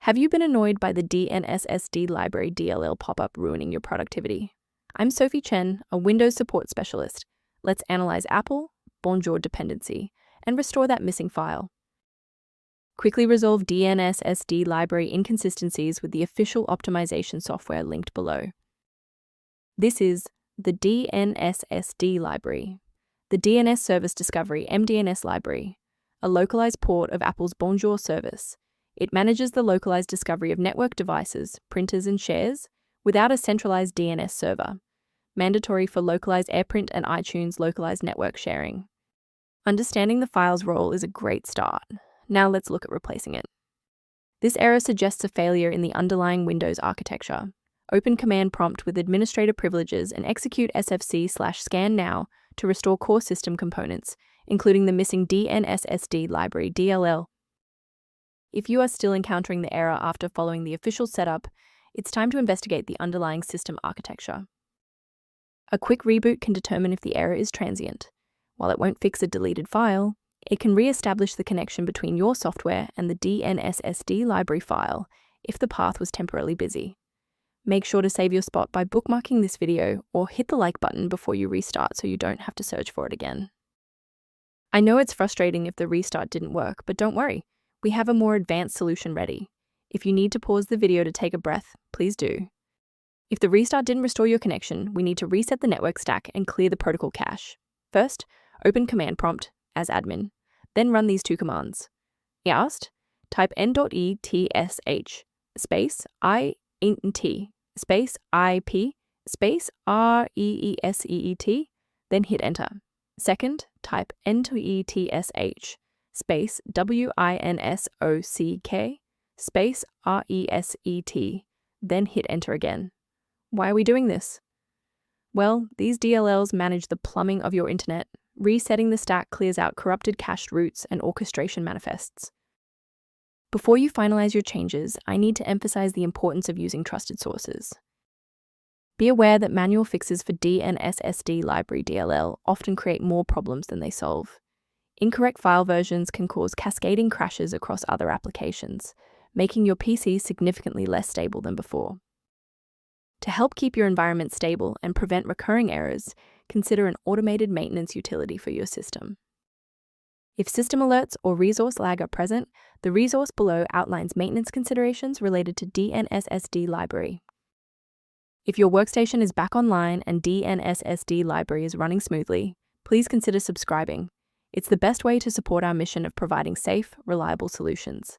Have you been annoyed by the DNSSD library DLL pop-up ruining your productivity? I'm Sophie Chen, a Windows support specialist. Let's analyze Apple Bonjour dependency and restore that missing file. Quickly resolve DNSSD library inconsistencies with the official optimization software linked below. This is the DNSSD library, the DNS Service Discovery mDNS library, a localized port of Apple's Bonjour service. It manages the localized discovery of network devices, printers, and shares without a centralized DNS server, mandatory for localized AirPrint and iTunes localized network sharing. Understanding the file's role is a great start. Now let's look at replacing it. This error suggests a failure in the underlying Windows architecture. Open Command Prompt with administrator privileges and execute sfc/scan now to restore core system components, including the missing DNSSD library DLL. If you are still encountering the error after following the official setup, it's time to investigate the underlying system architecture. A quick reboot can determine if the error is transient. While it won't fix a deleted file, it can re-establish the connection between your software and the DNSSD library file if the path was temporarily busy. Make sure to save your spot by bookmarking this video or hit the like button before you restart so you don't have to search for it again. I know it's frustrating if the restart didn't work, but don't worry. We have a more advanced solution ready. If you need to pause the video to take a breath, please do. If the restart didn't restore your connection, we need to reset the network stack and clear the protocol cache. First, open Command Prompt as admin, then run these two commands. Yast, type n.etsh, space int, space ip, space reeseet, then hit enter. Second, type n.etsh, space winsock, space reset, then hit enter again. Why are we doing this? Well, these DLLs manage the plumbing of your internet. Resetting the stack clears out corrupted cached routes and orchestration manifests. Before you finalize your changes, I need to emphasize the importance of using trusted sources. Be aware that manual fixes for DNSSD library DLL often create more problems than they solve. Incorrect file versions can cause cascading crashes across other applications, making your PC significantly less stable than before. To help keep your environment stable and prevent recurring errors, consider an automated maintenance utility for your system. If system alerts or resource lag are present, the resource below outlines maintenance considerations related to DNSSD library. If your workstation is back online and DNSSD library is running smoothly, please consider subscribing. It's the best way to support our mission of providing safe, reliable solutions.